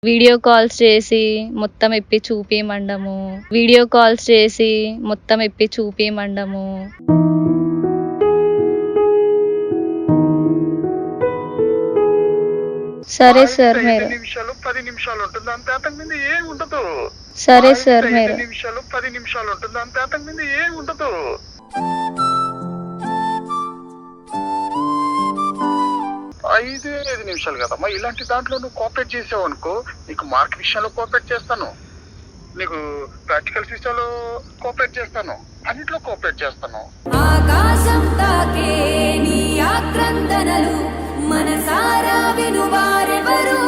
Video calls చేసి మొత్తం ఇప్పి చూపియమండము. Video calls చేసి మొత్తం ఇప్పి చూపియమండము. సరే సార్ మీరు 5 నిమిషాలు 10 నిమిషాలు ఉంటుంది అంతే, అంతకు ముందు ఏం ఉండదు. సరే సార్ 5 మీరు నిమిషాలు 10 నిమిషాలు ఉంటుంది అంతే, అంతకు ముందు ఏం ఉండదు. 5 నిమిషాలు కదమ్మా. ఇలాంటి దాంట్లో నువ్వు కోఆపరేట్ చేసావు అనుకో, నీకు మార్క్ విషయంలో కోఆపరేట్ చేస్తాను, నీకు ప్రాక్టికల్స్ విషయంలో కోఆపరేట్ చేస్తాను, అన్నిట్లో కోఆపరేట్ చేస్తాను. ఆకాశం తాకే నీ ఆక్రందనలు మనసారా వినువారెవరు.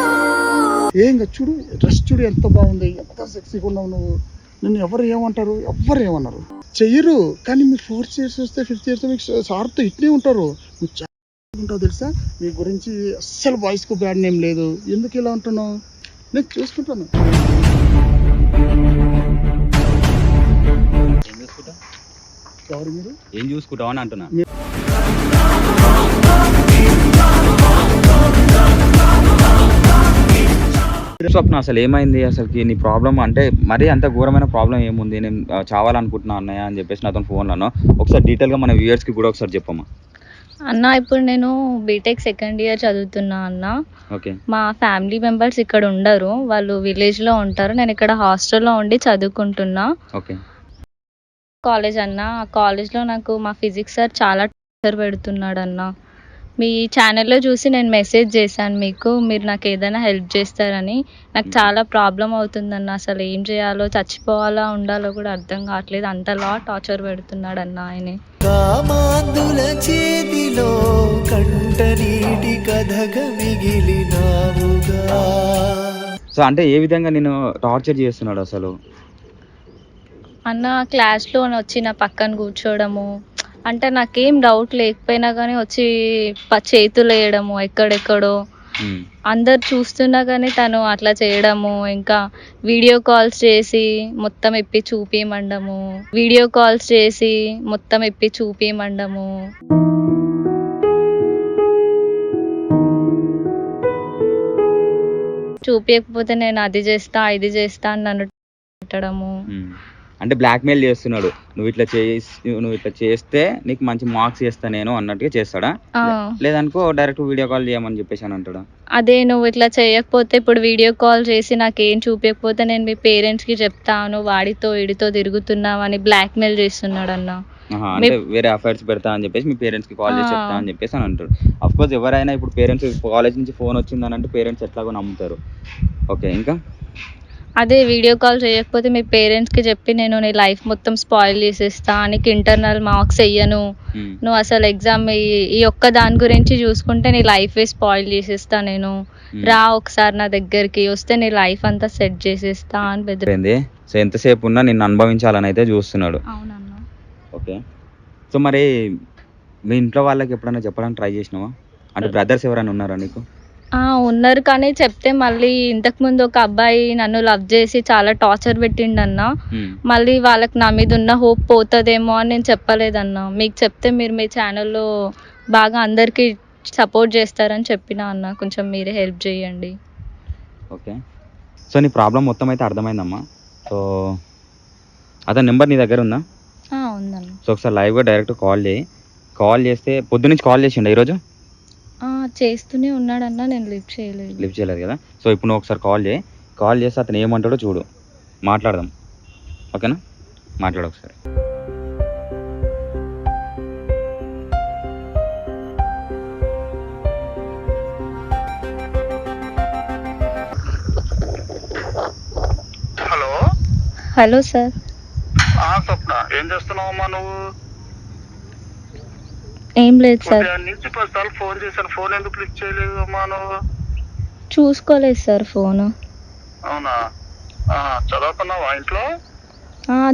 ఏం చూడు, డ్రెస్ చూడు ఎంత బాగుంది, ఎంత సెక్సీగా ఉన్నావు నువ్వు. నిన్ను ఎవరు ఏమంటారు? ఎవ్వరు ఏమన్నారు, చెయ్యరు. కానీ మీ 4th ఇయర్స్ వస్తే 5th ఇయర్స్ మీకు సార్తో ఇట్నే ఉంటారు. నువ్వు చాలా ఉంటావు తెలుసా. మీ గురించి అస్సలు బాయ్స్కు బ్యాడ్ నేమ్ లేదు. ఎందుకు ఇలా ఉంటున్నావు? నేను చూసుకుంటాను. ఎవరు మీరు? ఏం చూసుకుంటావు అని అంటున్నా. స్వప్న, అసలు ఏమైంది అసలుకి? నీ ప్రాబ్లం అంటే మరీ అంత ఘోరమైన ప్రాబ్లం ఏముంది? నేను చావాలనుకుంటున్నా అన్నయ్య అని చెప్పేసి నాతో ఫోన్లో ఒకసారి డీటెయిల్గా మన వ్యూయర్స్కి కూడా ఒకసారి చెప్పమ్మా. అన్న, ఇప్పుడు నేను బీటెక్ 2nd ఇయర్ చదువుతున్నా అన్న. ఓకే. మా ఫ్యామిలీ మెంబర్స్ ఇక్కడ ఉండరు, వాళ్ళు విలేజ్లో ఉంటారు. నేను ఇక్కడ హాస్టల్లో ఉండి చదువుకుంటున్నా. ఓకే. కాలేజ్ అన్న, ఆ కాలేజ్లో నాకు మా ఫిజిక్స్ సార్ చాలా టార్చర్ పెడుతున్నాడు అన్న. మీ ఛానల్లో చూసి నేను మెసేజ్ చేశాను మీకు, మీరు నాకు ఏదైనా హెల్ప్ చేస్తారని. నాకు చాలా ప్రాబ్లం అవుతుందన్న, అసలు ఏం చేయాలో, చచ్చిపోవాలా ఉండాలో కూడా అర్థం కావట్లేదు. అంతలా టార్చర్ పెడుతున్నాడు అన్న ఆయనే. కామాందుల చేతిలో కంటనీటి కథగా మిగిలినావుగా. సో అంటే ఏ విధంగా నేను టార్చర్ చేస్తున్నాడు అసలు? అన్న, క్లాస్లో వచ్చి నా పక్కన కూర్చోవడము, అంటే నాకేం డౌట్ లేకపోయినా కానీ వచ్చి చేతులు వేయడము ఎక్కడెక్కడో, అందరు చూస్తున్నా కానీ తను అట్లా చేయడము. ఇంకా వీడియో కాల్స్ చేసి మొత్తం ఇప్పి చూపియమండము. వీడియో కాల్స్ చేసి మొత్తం ఇప్పి చూపియమండము. చూపించకపోతే నేను అది చేస్తా ఇది చేస్తా అని నన్ను పెట్టడము. అంటే బ్లాక్మెయిల్ చేస్తున్నాడు. నువ్వు ఇట్లా చేస్తే నీకు మంచి మార్క్స్ చేస్తా నేను అన్నట్టుగా చేస్తాడా? లేదనుకో డైరెక్ట్ వీడియో కాల్ చేయమని చెప్పేసి అని అంటాడా? అదే, నువ్వు ఇట్లా చేయకపోతే, ఇప్పుడు వీడియో కాల్ చేసి నాకేం చూపించకపోతే నేను మీ పేరెంట్స్కి చెప్తాను, వాడితో వీడితో తిరుగుతున్నావు అని బ్లాక్మెయిల్ చేస్తున్నాడు అన్న. అంటే వేరే అఫైర్స్ పెడతా అని చెప్పేసి మీ పేరెంట్స్ కి కాల్ చేసి చెప్తా అని చెప్పేసి అని అంటాడు. అఫ్ కోర్స్ ఎవరైనా ఇప్పుడు పేరెంట్స్ కాలేజ్ నుంచి ఫోన్ వచ్చిందని అంటే పేరెంట్స్ ఎట్లాగో నమ్ముతారు. ఓకే, ఇంకా అదే, వీడియో కాల్ చేయకపోతే మీ పేరెంట్స్కి చెప్పి నేను నీ లైఫ్ మొత్తం స్పాయిల్ చేసేస్తా, నీకు ఇంటర్నల్ మార్క్స్ వెయ్యను, నువ్వు అసలు ఎగ్జామ్ ఈ ఒక్క దాని గురించి చూసుకుంటే నీ లైఫే స్పాయిల్ చేసేస్తా, నేను రా ఒకసారి నా దగ్గరికి వస్తే నీ లైఫ్ అంతా సెట్ చేసేస్తా అని బెదిరింది. సో ఎంతసేపు ఉన్నా నిన్ను అనుభవించాలని అయితే చూస్తున్నాడు. అవునన్నా. ఓకే. సో మరి మీ ఇంట్లో వాళ్ళకి ఎప్పుడైనా చెప్పడానికి ట్రై చేసినావా? అంటే బ్రదర్స్ ఎవరైనా ఉన్నారా నీకు? ఉన్నారు, కానీ చెప్తే మళ్ళీ ఇంతకుముందు ఒక అబ్బాయి నన్ను లవ్ చేసి చాలా టార్చర్ పెట్టిండన్న. మళ్ళీ వాళ్ళకి నా మీద ఉన్న హోప్ పోతుందేమో అని నేను చెప్పలేదన్న. మీకు చెప్తే మీరు మీ ఛానల్లో బాగా అందరికీ సపోర్ట్ చేస్తారని చెప్పిన అన్న, కొంచెం మీరే హెల్ప్ చేయండి. ఓకే. సో నీ ప్రాబ్లం మొత్తం అయితే అర్థమైందమ్మా. సో అతని నెంబర్ నీ దగ్గర ఉందా? ఉందన్న. సో ఒకసారి లైవ్గా డైరెక్ట్ కాల్ చేస్తే పొద్దు నుంచి కాల్ చేసిండు ఈరోజు? చేస్తూనే ఉన్నాడన్న, నేను లిఫ్ట్ చేయలేదు కదా. సో ఇప్పుడు నువ్వు ఒకసారి కాల్ చేస్తే అతను ఏమంటాడో చూడు, మాట్లాడదాం. ఓకేనా? మాట్లాడు ఒకసారి. హలో. Hello sir. స్వప్న, ఏం చేస్తున్నావమ్మా నువ్వు? ఏం లేదు సార్. నుంచి 10 సార్లు ఫోన్ చేశాను, ఫోన్ ఎందుకు లిఫ్ట్ చేయలేదు అమ్మా నువ్వు? చూసుకోలేదు సార్ ఫోను. అవునా? చదువుతున్నావా ఇంట్లో?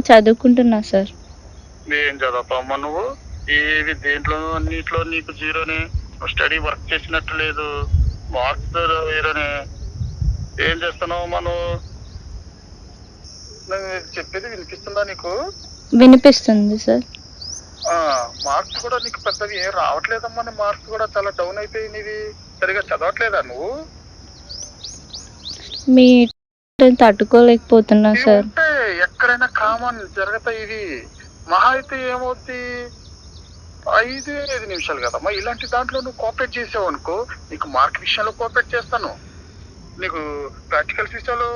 చదువుకుంటున్నా సార్. ఏం చదువుతావమ్మా నువ్వు? ఏవి దేంట్లో అన్నిట్లో నీకు జీరోనే, స్టడీ వర్క్ చేసినట్టు లేదు, మార్క్స్ వేరేనే. ఏం చేస్తున్నావమ్మా నువ్వు? నేను చెప్పేది వినిపిస్తుందా నీకు? వినిపిస్తుంది సార్. మార్క్స్ కూడా నీకు పెద్దవి ఏం రావట్లేదమ్మా. నీ మార్క్స్ కూడా చాలా డౌన్ అయిపోయినవి. సరిగా చదవట్లేదా నువ్వు? మీ తట్టుకోలేకపోతున్నా ఇవి సార్. ఉంటే ఎక్కడైనా కామన్ జరుగుతాయి ఇవి. మహా అయితే ఏమవుద్ది 5 నిమిషాలు కదమ్మా. ఇలాంటి దాంట్లో నువ్వు కోఆపరేట్ చేసావు అనుకో, నీకు మార్క్ విషయంలో కోఆపరేట్ చేస్తాను, నీకు ప్రాక్టికల్స్ విషయంలో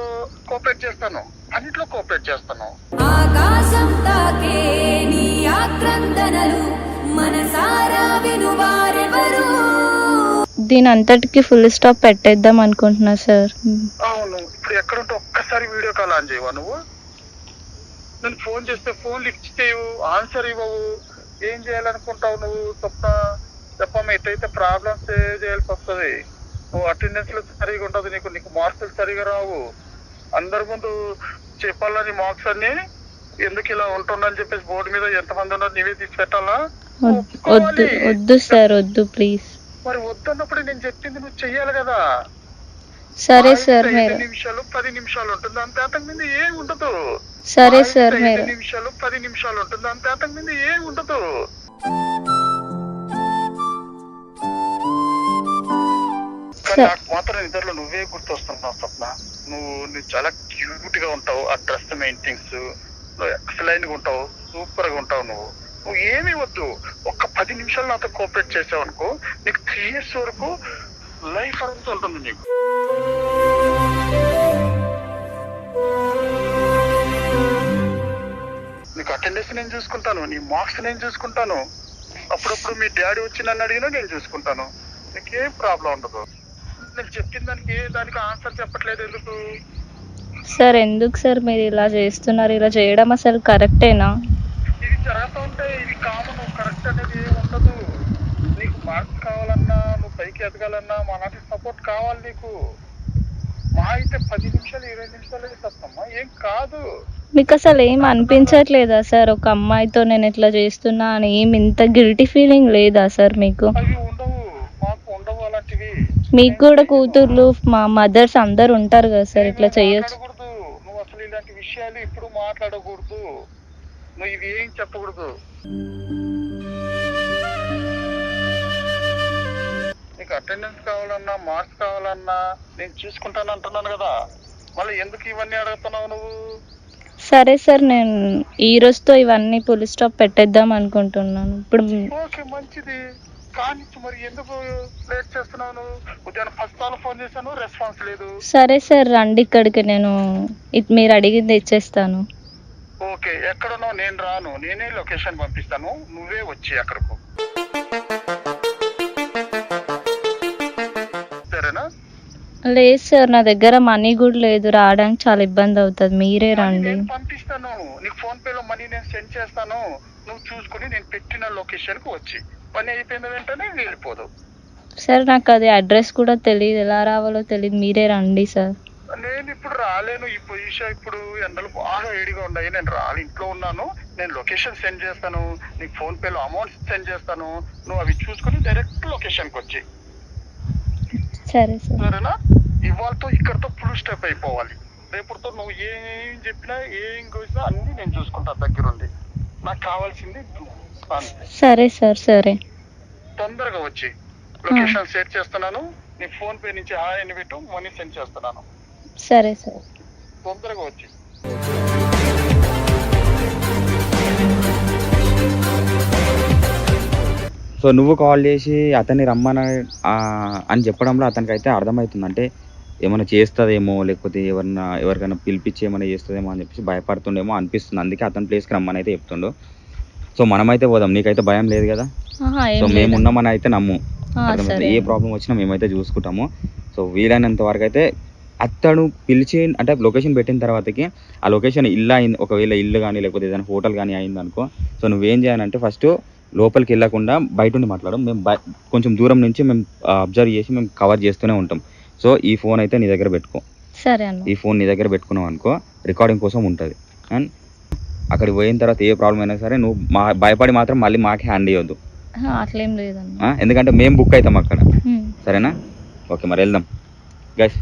కోఆపరేట్ చేస్తాను, అన్నిట్లో కోఆపరేట్ చేస్తాను. ఆకాశం తాకే నీ ఆక్రందనలు మనసారా వినువారెవరు. దీని అంతటికి ఫుల్ స్టాప్ పెట్టేద్దాం అనుకుంటున్నా సార్. అవును, ఇప్పుడు ఎక్కడుంటే ఒక్కసారి వీడియో కాల్ ఆన్ చేయవా నువ్వు? నేను ఫోన్ చేస్తే ఫోన్ లిఫ్ట్ చేయవు, ఆన్సర్ ఇవ్వవు, ఏం చేయాలనుకుంటావు నువ్వు? చెప్పమ్మా, ఎట్టయితే ప్రాబ్లమ్స్ చేయాల్సి వస్తుంది. నువ్వు అటెండెన్స్ లో సరిగా ఉండదు, నీకు మార్క్స్ సరిగా రావు. అందరి ముందు చెప్పాలని మార్క్స్ అన్ని ఎందుకు ఇలా ఉంటుందని చెప్పేసి బోర్డు మీద ఎంతమంది ఉన్నారు నీవే తీసి పెట్టాలా? వద్దు వద్దు సార్, వద్దు ప్లీజ్. మరి వద్దన్నప్పుడు నేను చెప్పింది నువ్వు చెయ్యాలి కదా. సరే సార్ 5 మీరు. నిమిషాలు 10 నిమిషాలు ఉంటుంది, అంతే, అంతకు ముందు ఏం ఉండదు. సరే సార్ 5 మీరు. నిమిషాలు 10 నిమిషాలు ఉంటుంది, అంతే, అంతకు ముందు ఏం ఉండదు. కానీ నాకు మాత్రం నిద్రలో నువ్వే గుర్తొస్తున్నావు స్వప్న. నువ్వు చాలా క్యూట్ గా ఉంటావు, ఆ డ్రెస్ మెయింటింగ్స్, నువ్వు ఎక్సలెంట్ గా ఉంటావు, సూపర్ గా ఉంటావు. నువ్వు ఏమీ వద్దు, ఒక్క 10 నిమిషాలు నాతో కోఆపరేట్ చేసావు అనుకో, నీకు 3 years వరకు లైఫ్ అంతా ఉంటుంది నీకు. నీకు అటెండెన్స్ నేను చూసుకుంటాను, నీ మార్క్స్ నేను చూసుకుంటాను, అప్పుడప్పుడు మీ డాడీ వచ్చి నన్ను అడిగినా నేను చూసుకుంటాను. నీకేం ప్రాబ్లం ఉండదు. నేను చెప్పిన దానికి ఆన్సర్ చెప్పట్లేదు ఎందుకు? సార్ ఎందుకు సార్ మీరు ఇలా చేస్తున్నారు? ఇలా చేయడం అసలు కరెక్టేనా? ఇవి జరుగుతూ ఉంటాయి, ఇవి కామన్. కరెక్ట్ అనేది ఏమి ఉండదు. నీకు మార్క్స్ కావాలన్నా, నువ్వు పైకి ఎదగాలన్నా మనకి సపోర్ట్ కావాలి నీకు. మహా అయితే 10 నిమిషాలు 20 నిమిషాలు వేసేస్తామా, ఏం కాదు. మీకు అసలు ఏం అనిపించట్లేదా సార్ ఒక అమ్మాయితో నేను ఇట్లా చేస్తున్నా అని? ఏం ఇంత గిల్టీ ఫీలింగ్ లేదా సార్ మీకు? అవి ఉండవు, మాకు ఉండవు అలాంటివి. మీకు కూడా కూతుర్లు, మా మదర్స్ అందరు ఉంటారు కదా సార్, ఇట్లా చెయ్యొచ్చు. నువ్వు అసలు ఇలాంటి విషయాలు ఇప్పుడు మాట్లాడకూడదు, నువ్వు ఇవి ఏం చెప్పకూడదు. నీకు అటెండెన్స్ కావాలన్నా, మార్క్స్ కావాలన్నా నేను చూసుకుంటాను అంటున్నాను కదా, మళ్ళీ ఎందుకు ఇవన్నీ అడుగుతున్నావు నువ్వు? సరే సార్, నేను ఈ రోజుతో ఇవన్నీ ఫుల్ స్టాప్ పెట్టేద్దాం అనుకుంటున్నాను ఇప్పుడు. ఓకే, మంచిది. కానీ మరి ఎందుకు లేట్ చేస్తున్నావు నువ్వు? ఉదయం ఫస్ట్ సార్లు ఫోన్ చేశాను, రెస్పాన్స్ లేదు. సరే సార్ రండి ఇక్కడికి, నేను మీరు అడిగింది ఇచ్చేస్తాను. ఓకే, ఎక్కడున్నావు? నేను రాను, నేనే లొకేషన్ పంపిస్తాను, నువ్వే వచ్చి అక్కడకు. సరేనా? లేదు సార్, నా దగ్గర మనీ కూడా లేదు, రావడానికి చాలా ఇబ్బంది అవుతుంది, మీరే రండి. నేను పంపిస్తాను, నీకు ఫోన్ పే లో మనీ నేను సెండ్ చేస్తాను, నువ్వు చూసుకుని నేను పెట్టిన లొకేషన్ కు వచ్చి పని అయిపోయిన వెంటనే వెళ్ళిపోదు. సార్ నాకు అది అడ్రస్ కూడా తెలియదు, ఎలా రావాలో తెలియదు, మీరే రండి సార్. నేను ఇప్పుడు రాలేను, ఈ పొజిషన్ ఇప్పుడు ఎండలు బాగా వేడిగా ఉన్నాయి, నేను రాలి ఇంట్లో ఉన్నాను. నేను లొకేషన్ సెండ్ చేస్తాను, నీకు ఫోన్ పే లో అమౌంట్ సెండ్ చేస్తాను, నువ్వు అవి చూసుకుని డైరెక్ట్ లొకేషన్ కి వచ్చి. సరే సార్. సరేనా? ఇవాళతో ఇక్కడతో ఫుల్ స్టెప్ అయిపోవాలి. రేపుతో నువ్వు ఏం చెప్పినా ఏం కోసినా అన్ని నేను చూసుకుంటాను దగ్గరుండి. నాకు కావాల్సింది అంతే. సరే సార్, సరే. తొందరగా వచ్చి లొకేషన్ షేర్ చేస్తున్నాను, నీ ఫోన్ పే నుంచి హాయ్ అని పెట్టు, మనీ సెండ్ చేస్తున్నాను. సరే సార్. తొందరగా వచ్చి. సో నువ్వు కాల్ చేసి అతన్ని రమ్మని అని చెప్పడంలో అతనికి అయితే అర్థమవుతుంది, అంటే ఏమైనా చేస్తుందేమో, లేకపోతే ఎవరికైనా పిలిపించి ఏమైనా చేస్తుందేమో అని చెప్పేసి భయపడుతుండేమో అనిపిస్తుంది. అందుకే అతని ప్లేస్కి రమ్మని అయితే చెప్తుండు. సో మనమైతే పోదాం, నీకైతే భయం లేదు కదా? సో మేము ఉన్నామని అయితే నమ్ము, ఏ ప్రాబ్లం వచ్చినా మేమైతే చూసుకుంటాము. సో వీలైనంత వరకు అయితే అతడు పిలిచి, అంటే లొకేషన్ పెట్టిన తర్వాతకి ఆ లొకేషన్ ఇల్లు అయింది, ఒకవేళ ఇల్లు కానీ లేకపోతే ఏదైనా హోటల్ కానీ అయింది అనుకో, సో నువ్వేం చేయాలంటే ఫస్ట్ లోపలికి వెళ్ళకుండా బయట ఉండి మాట్లాడడం. మేము కొంచెం దూరం నుంచి మేము అబ్జర్వ్ చేసి మేము కవర్ చేస్తూనే ఉంటాం. సో ఈ ఫోన్ అయితే నీ దగ్గర పెట్టుకో. సరే అన్న. ఈ ఫోన్ నీ దగ్గర పెట్టుకున్నావు అనుకో, రికార్డింగ్ కోసం ఉంటుంది. అండ్ అక్కడికి పోయిన తర్వాత ఏ ప్రాబ్లం అయినా సరే నువ్వు భయపడి మాత్రం మళ్ళీ మాకు హ్యాండ్ ఇవ్వద్దు. అట్లేం లేదన్న, ఎందుకంటే మేము బుక్ అవుతాం అక్కడ. సరేనా? ఓకే, మరి వెళ్దాం గైస్.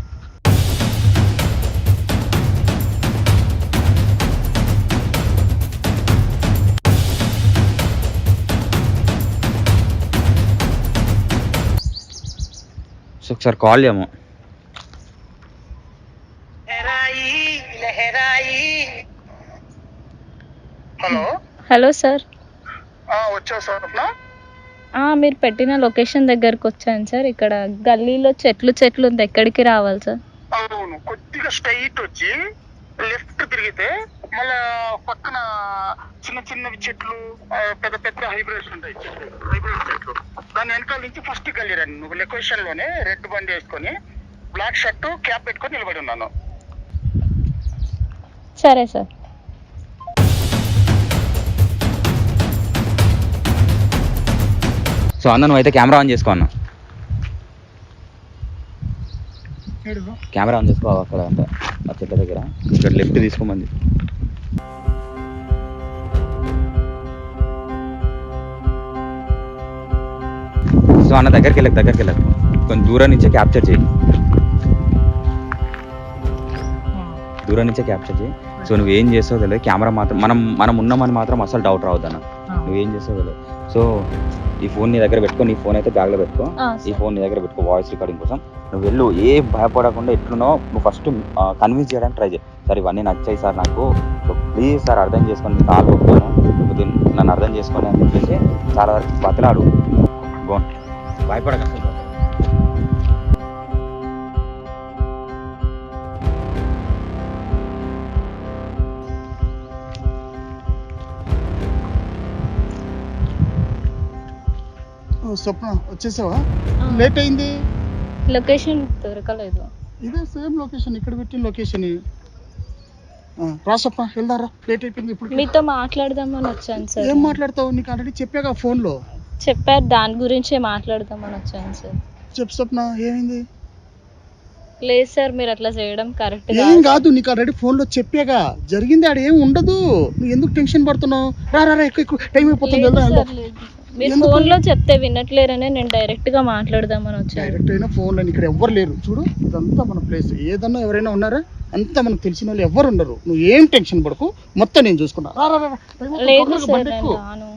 సో ఒకసారి కాల్ చేయము. Hello hello sir. వచ్చావు స్వప్న? మీరు పెట్టిన లొకేషన్ దగ్గరకు వచ్చాను సార్. ఇక్కడ గల్లీలో చెట్లు ఉంది, ఎక్కడికి రావాలి సార్? అవును, కొద్దిగా స్ట్రైట్ వచ్చి లెఫ్ట్ తిరిగితే మళ్ళా పక్కన చిన్న చిన్నవి చెట్లు, పెద్ద పెద్ద హైబ్రిడ్స్ ఉంటాయి హైబ్రిడ్ చెట్లు. దాని వెనకాల నుంచి ఫస్ట్ గల్లీ రండి. నువ్వు లొకేషన్ లోనే రెడ్ బండి వేసుకొని బ్లాక్ షర్ట్ క్యాప్ పెట్టుకొని నిలబడి ఉన్నాను. సరే సార్. సో అన్న నువ్వు అయితే కెమెరా ఆన్ చేసుకో అన్న. కెమెరా ఆన్ చేసుకో అక్కడ అంతా ఆ చెట్ల దగ్గర. ఇక్కడ లెఫ్ట్ తీసుకోమంది. సో అన్న దగ్గరికి వెళ్ళకు కొంచెం దూరం నుంచే క్యాప్చర్ చేయి. సో నువ్వేం చేస్తావు తెలియదు. కెమెరా మాత్రం మనం ఉన్నామని మాత్రం అసలు డౌట్ రావద్దన్న. నువ్వేం చేస్తావు తెలియదు. సో ఈ ఫోన్ నీ దగ్గర పెట్టుకో. నీ ఫోన్ అయితే బ్యాగ్లో పెట్టుకో. ఈ ఫోన్ నీ దగ్గర పెట్టుకో వాయిస్ రికార్డింగ్ కోసం. నువ్వు వెళ్ళు, ఏ భయపడకుండా ఎట్లునో నువ్వు ఫస్ట్ కన్విన్స్ చేయడానికి ట్రై చేయి. సార్ ఇవన్నీ నచ్చాయి సార్ నాకు, సో ప్లీజ్ సార్ అర్థం చేసుకొని మీ కాలు ఒప్పుకోను, నన్ను అర్థం చేసుకొని అని చెప్పేసి చాలా వరకు బతలాడు. భయపడక. స్వప్న వచ్చేసావా? లేట్ అయింది. లొకేషన్ దొరకలేదు. ఇదే సేమ్ లొకేషన్, ఇక్కడ పెట్టిన లొకేషన్. రా స్వప్న, వెళ్దారా, లేట్ అయిపోయింది. ఇప్పుడు మీతో మాట్లాడదామని వచ్చాను సార్. ఏం మాట్లాడతావు? నీకు ఆల్రెడీ చెప్పాగా ఫోన్లో. చెప్పారు, దాని గురించే మాట్లాడదామని వచ్చాను సార్. చెప్పు స్వప్న, ఏమైంది? లేదు సార్, మీరు అట్లా చేయడం కరెక్ట్ ఏం కాదు, నీకు ఆల్రెడీ ఫోన్లో చెప్పాగా. జరిగింది ఆడ ఏం ఉండదు. నువ్వు ఎందుకు టెన్షన్ పడుతున్నావు? రా రా ఎక్కువ టైం అయిపోతుంది. వెళ్దాం. మీరు ఫోన్ లో చెప్తే వినట్లేరనే నేను డైరెక్ట్ గా మాట్లాడదామని వచ్చాను. డైరెక్ట్ అయినా ఫోన్లో ఇక్కడ ఎవ్వరు లేరు. చూడు, ఇదంతా మన ప్లేస్. ఏదన్నా ఎవరైనా ఉన్నారా? అంతా మనకు తెలిసిన వాళ్ళు ఎవరు ఉండరు. నువ్వు ఏం టెన్షన్ పడకు, మొత్తం నేను చూసుకున్నా. లేదు సార్, నేను రాను.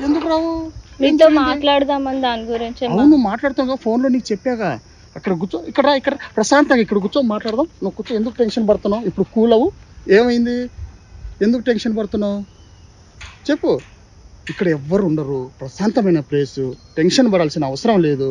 ఎందుకు రావు? మీతో మాట్లాడదామని దాని గురించి. అవును మాట్లాడుతావు, ఫోన్లో నీకు చెప్పాగా. అక్కడ కూర్చో, ఇక్కడ ప్రశాంతంగా ఇక్కడ కూర్చో మాట్లాడదాం. నువ్వు కూర్చో. ఎందుకు టెన్షన్ పడుతున్నావు? ఇప్పుడు కూల్ అవ్వు. ఏమైంది? ఎందుకు టెన్షన్ పడుతున్నావు చెప్పు. ఇక్కడ ఎవ్వరు ఉండరు, ప్రశాంతమైన ప్లేసు, టెన్షన్ పడాల్సిన అవసరం లేదు.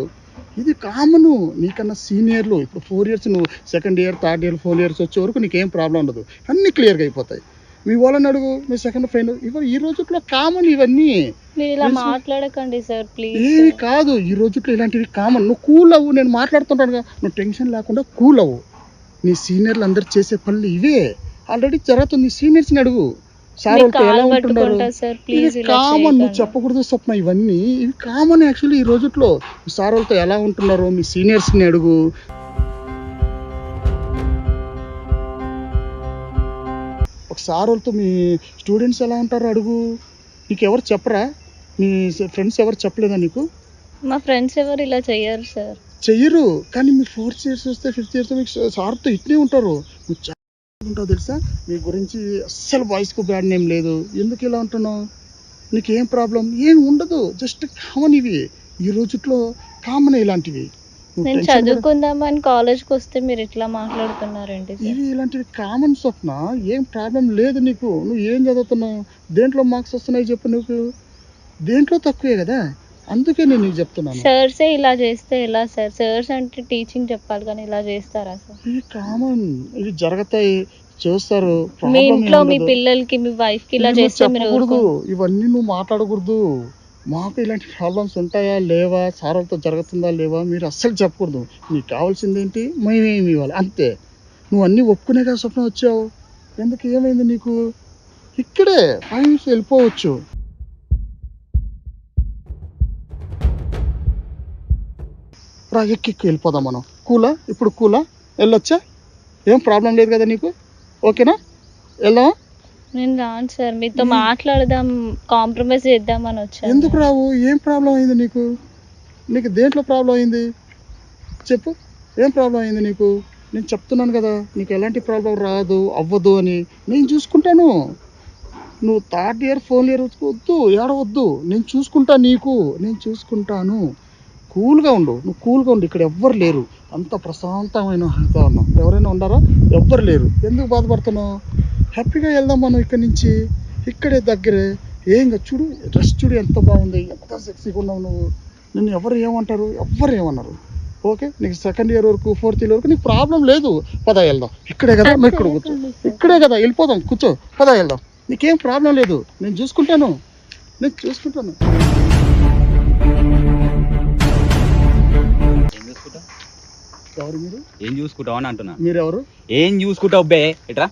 ఇది కామను. నీకన్నా సీనియర్లు ఇప్పుడు 4 years, నువ్వు 2nd year 3rd year 4 years వచ్చే వరకు నీకేం ప్రాబ్లం ఉండదు. అన్నీ క్లియర్గా అయిపోతాయి. మీ వాళ్ళని అడుగు, మీ సెకండ్ ఫ్రెండ్. ఈ రోజుట్లో కామన్ ఇవన్నీ. మీరు ఇలా మాట్లాడకండి సార్ ప్లీజ్. ఏవి కాదు, ఈ రోజుట్లో ఇలాంటివి కామన్. నువ్వు కూల్ అవ్వు. నేను మాట్లాడుతుంటానుగా, నువ్వు టెన్షన్ లేకుండా కూల్ అవ్వు. నీ సీనియర్లు అందరు చేసే పనులు ఇవే. ఆల్రెడీ జరుగుతుంది. సీనియర్స్ని అడుగు, సార్ వాళ్ళతో ఎలా ఉంటున్నారు. ఇది కామన్, నువ్వు చెప్పకూడదు స్వప్న. ఇవన్నీ ఇవి కామన్ యాక్చువల్లీ ఈ రోజుట్లో. సార్ వాళ్ళతో ఎలా ఉంటున్నారు, మీ సీనియర్స్ని అడుగు. ఒకసారి వాళ్ళతో మీ స్టూడెంట్స్ ఎలా ఉంటారో అడుగు. నీకు ఎవరు చెప్పరా? మీ ఫ్రెండ్స్ ఎవరు చెప్పలేదా నీకు? మా ఫ్రెండ్స్ ఎవరు ఇలా చెయ్యరు సార్. చెయ్యరు, కానీ మీ 4th years వస్తే 5th years మీకు సార్తో ఇట్లే ఉంటారు. నువ్వు చాలా ఉంటావు తెలుసా. మీ గురించి అస్సలు వాయిస్కు బ్యాడ్ నేమ్ లేదు. ఎందుకు ఇలా ఉంటున్నావు? నీకు ఏం ప్రాబ్లం? ఏం ఉండదు, జస్ట్ కామన్. ఇవి ఈ రోజుట్లో కామన్ ఇలాంటివి. నేను చదువుకుందామని కాలేజ్కి వస్తే మీరు ఇట్లా మాట్లాడుతున్నారండి. ఇవి ఇలాంటివి కామన్ స్వప్న. ఏం ప్రాబ్లం లేదు నీకు. నువ్వు ఏం చదువుతున్నావు? దేంట్లో మార్క్స్ వస్తున్నాయి చెప్పు. నీకు దేంట్లో తక్కువే కదా, అందుకే నేను నీకు చెప్తున్నాను. సర్సే ఇలా చేస్తే ఎలా సార్? సర్స్ అంటే టీచింగ్ చెప్పాలి, కానీ ఇలా చేస్తారా సార్? ఇవి కామన్, ఇవి జరుగుతాయి, చేస్తారు. మీ ఇంట్లో మీ పిల్లలకి, మీ వైఫ్ కి ఇలా చేస్తే మీరు ఇవన్నీ నువ్వు మాట్లాడకూడదు. మాకు ఇలాంటి ప్రాబ్లమ్స్ ఉంటాయా లేవా, సార్ వాళ్ళతో జరుగుతుందా లేవా, మీరు అస్సలు చెప్పకూడదు. నీకు కావాల్సింది ఏంటి, మేమేమి ఇవ్వాలి అంతే. నువ్వు అన్నీ ఒప్పుకునే కదా స్వప్నం వచ్చావు. ఎందుకు, ఏమైంది నీకు? ఇక్కడే 5 minutes వెళ్ళిపోవచ్చు. రా, ఎక్కి వెళ్ళిపోదాం మనం. కూలా? ఇప్పుడు కూలా? వెళ్ళొచ్చా? ఏం ప్రాబ్లం లేదు కదా నీకు? ఓకేనా? వెళ్దామా? నేను రాను సార్, మీతో మాట్లాడదాం, కాంప్రమైజ్ చేద్దామని వచ్చాను. ఎందుకు రావు? ఏం ప్రాబ్లం అయింది నీకు? నీకు దేంట్లో ప్రాబ్లం అయింది చెప్పు. ఏం ప్రాబ్లం అయింది నీకు? నేను చెప్తున్నాను కదా, నీకు ఎలాంటి ప్రాబ్లం రాదు, అవ్వదు అని. నేను చూసుకుంటాను. నువ్వు 3rd year 4th year వద్దు, ఏడవద్దు. నేను చూసుకుంటా, నేను చూసుకుంటాను. కూల్గా ఉండు, నువ్వు కూల్గా ఉండు. ఇక్కడ ఎవ్వరు లేరు. అంత ప్రశాంతమైన వాతావరణం. ఎవరైనా ఉన్నారా? ఎవ్వరు లేరు. ఎందుకు బాధపడుతున్నావు? హ్యాపీగా వెళ్దాం మనం ఇక్కడి నుంచి. ఇక్కడే దగ్గరే. ఏంగా చూడు, డ్రెస్ చూడు ఎంత బాగుంది, ఎంత సెక్సీగా ఉన్నావు నువ్వు. నిన్ను ఎవరు ఏమంటారు? ఎవ్వరు ఏమన్నారు. ఓకే, నీకు సెకండ్ ఇయర్ వరకు, ఫోర్త్ ఇయర్ వరకు నీకు ప్రాబ్లం లేదు. పద వెళ్దాం. ఇక్కడే కదా, నువ్వు ఇక్కడ కూర్చో. ఇక్కడే కదా, వెళ్ళిపోదాం, కూర్చో, పద వెళ్దాం. నీకేం ప్రాబ్లం లేదు, నేను చూసుకుంటాను. ఎవరు మీరు? ఏం చూసుకుంటావు అని అంటున్నా. మీరెవరు? ఏం చూసుకుంటావు బే ఇట్రా.